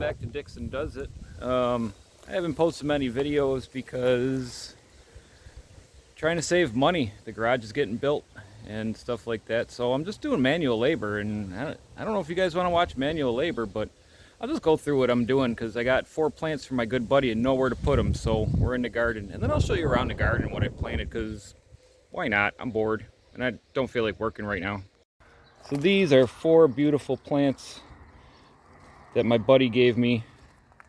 back to Dixon Does It. I haven't posted many videos because I'm trying to save money. The garage is getting built and stuff like that, so I'm just doing manual labor. And I don't know if you guys want to watch manual labor, but I'll just go through what I'm doing because I got 4 plants for my good buddy and nowhere to put them, so we're in the garden. And then I'll show you around the garden what I planted, because why not? I'm bored and I don't feel like working right now. So these are 4 beautiful plants that my buddy gave me.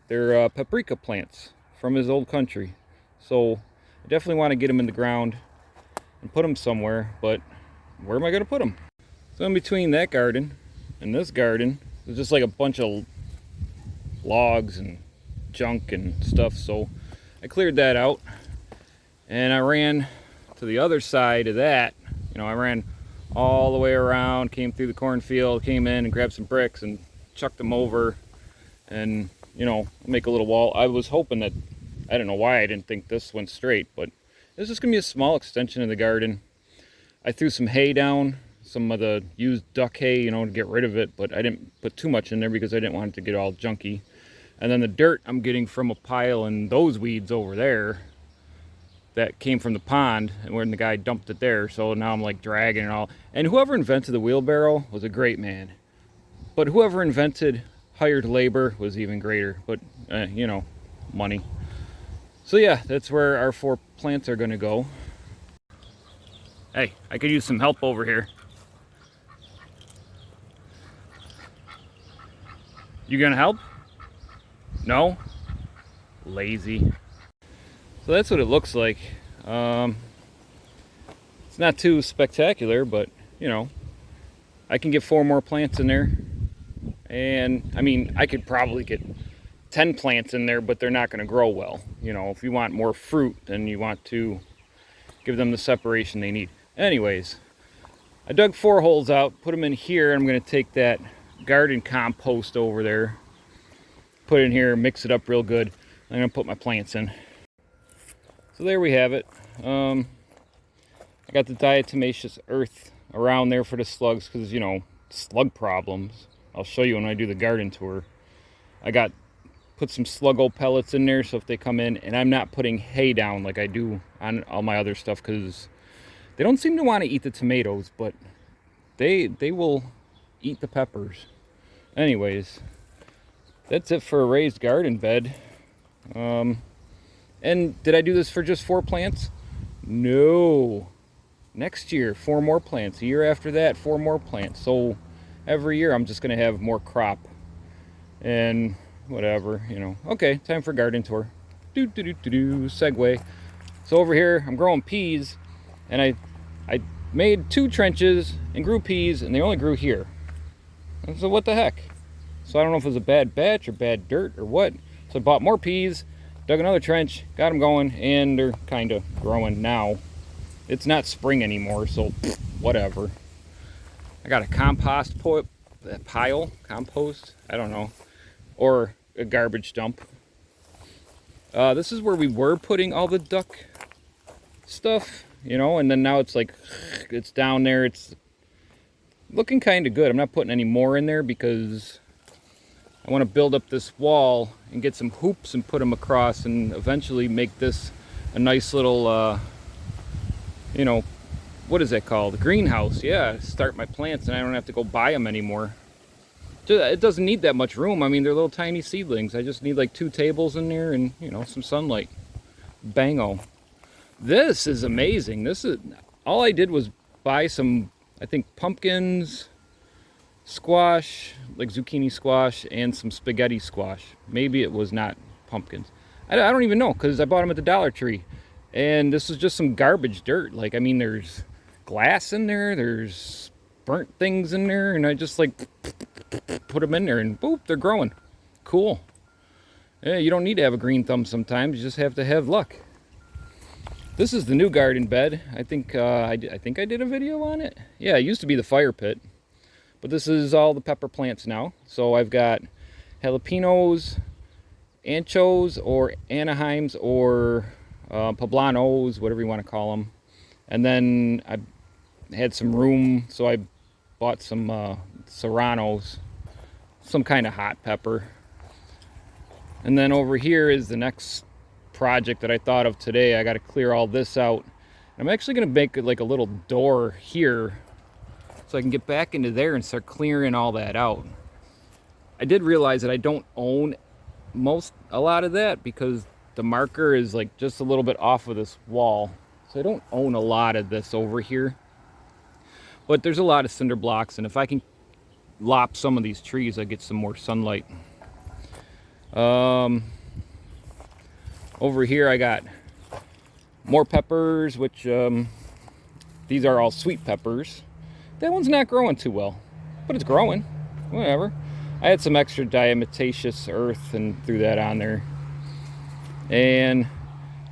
They're paprika plants from his old country. So I definitely want to get them in the ground and put them somewhere, but where am I going to put them? So in between that garden and this garden, there's just like a bunch of logs and junk and stuff. So I cleared that out and I ran to the other side of that. I ran all the way around, came through the cornfield, came in and grabbed some bricks and chucked them over and make a little wall. I was hoping that, I don't know why I didn't think this went straight, but this is gonna be a small extension of the garden. I threw some hay down, some of the used duck hay, to get rid of it, but I didn't put too much in there because I didn't want it to get all junky. And then the dirt I'm getting from a pile and those weeds over there that came from the pond and when the guy dumped it there. So now I'm like dragging it all. And whoever invented the wheelbarrow was a great man. But whoever invented hired labor was even greater. But, money. So yeah, that's where our 4 plants are going to go. Hey, I could use some help over here. You gonna help? No? Lazy. So that's what it looks like. It's not too spectacular, but I can get 4 more plants in there. And I mean, I could probably get 10 plants in there, but they're not going to grow well. If you want more fruit, then you want to give them the separation they need. Anyways, I dug 4 holes out, put them in here. I'm going to take that garden compost over there, put it in here, mix it up real good. I'm going to put my plants in. So there we have it. I got the diatomaceous earth around there for the slugs because, slug problems. I'll show you when I do the garden tour. I put some sluggo pellets in there so if they come in, and I'm not putting hay down like I do on all my other stuff because they don't seem to want to eat the tomatoes, but they will eat the peppers. Anyways, that's it for a raised garden bed. And did I do this for just 4 plants? No. Next year, 4 more plants. A year after that, 4 more plants. So every year I'm just going to have more crop. And whatever, Okay, time for garden tour. Segue. So over here, I'm growing peas. And I made 2 trenches and grew peas, and they only grew here. And so what the heck? So I don't know if it was a bad batch or bad dirt or what. So I bought more peas, dug another trench, got them going, and they're kind of growing now. It's not spring anymore, so whatever. I got a compost pile, compost, I don't know, or a garbage dump. This is where we were putting all the duck stuff, and then now it's like, it's down there. It's looking kind of good. I'm not putting any more in there because I want to build up this wall and get some hoops and put them across and eventually make this a nice little, what is that called? A greenhouse. Yeah, start my plants and I don't have to go buy them anymore. It doesn't need that much room. I mean, they're little tiny seedlings. I just need like 2 tables in there and, some sunlight. Bango. This is amazing. All I did was buy some, I think, pumpkins, squash, like zucchini squash, and some spaghetti squash. Maybe it was not pumpkins. I don't even know because I bought them at the Dollar Tree. And this is just some garbage dirt. Like, I mean, there's glass in there, there's burnt things in there, and I just like put them in there and boop, they're growing. Cool. Yeah, you don't need to have a green thumb sometimes, you just have to have luck. This is the new garden bed. I think I did a video on it. Yeah, it used to be the fire pit. But this is all the pepper plants now. So I've got jalapenos, anchos, or Anaheims, or poblanos, whatever you want to call them. And then I had some room, so I bought some serranos, some kind of hot pepper. And then over here is the next project that I thought of today. I got to clear all this out. I'm actually going to make it like a little door here so I can get back into there and start clearing all that out. I did realize that I don't own a lot of that because the marker is like just a little bit off of this wall. So I don't own a lot of this over here. But there's a lot of cinder blocks, and if I can lop some of these trees, I get some more sunlight. Over here I got more peppers, which these are all sweet peppers. That one's not growing too well, but it's growing. Whatever. I had some extra diatomaceous earth and threw that on there. And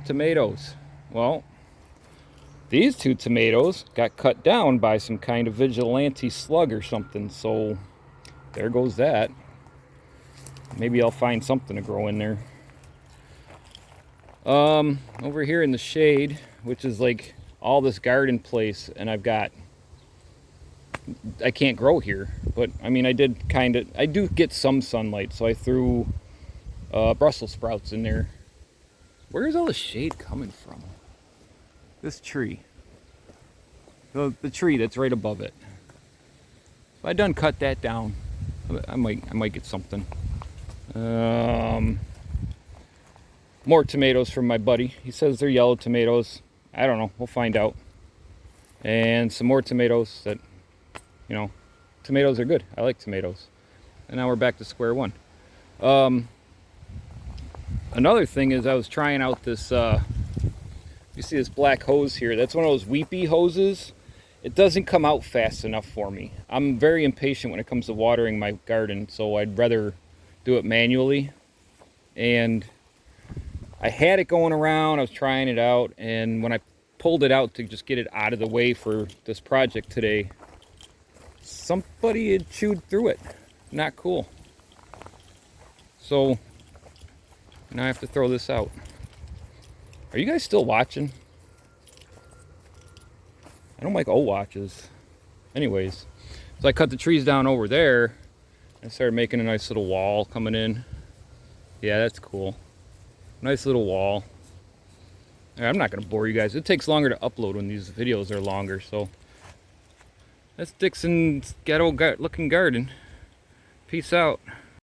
tomatoes. Well, these two tomatoes got cut down by some kind of vigilante slug or something, so there goes that. Maybe I'll find something to grow in there. Over here in the shade, which is like all this garden place, and I can't grow here, but I mean I do get some sunlight, so I threw Brussels sprouts in there. Where's all the shade coming from? This tree. The tree that's right above it. If I done cut that down, I might get something. More tomatoes from my buddy. He says they're yellow tomatoes. I don't know. We'll find out. And some more tomatoes that, tomatoes are good. I like tomatoes. And now we're back to square one. Another thing is I was trying out this, you see this black hose here. That's one of those weepy hoses. It doesn't come out fast enough for me. I'm very impatient when it comes to watering my garden, so I'd rather do it manually. And I had it going around, I was trying it out, and when I pulled it out to just get it out of the way for this project today, somebody had chewed through it. Not cool. So now I have to throw this out. Are you guys still watching? I don't like watches. Anyways, so I cut the trees down over there. I started making a nice little wall coming in. Yeah, that's cool. Nice little wall. I'm not going to bore you guys. It takes longer to upload when these videos are longer. So that's Dixon's ghetto looking garden. Peace out.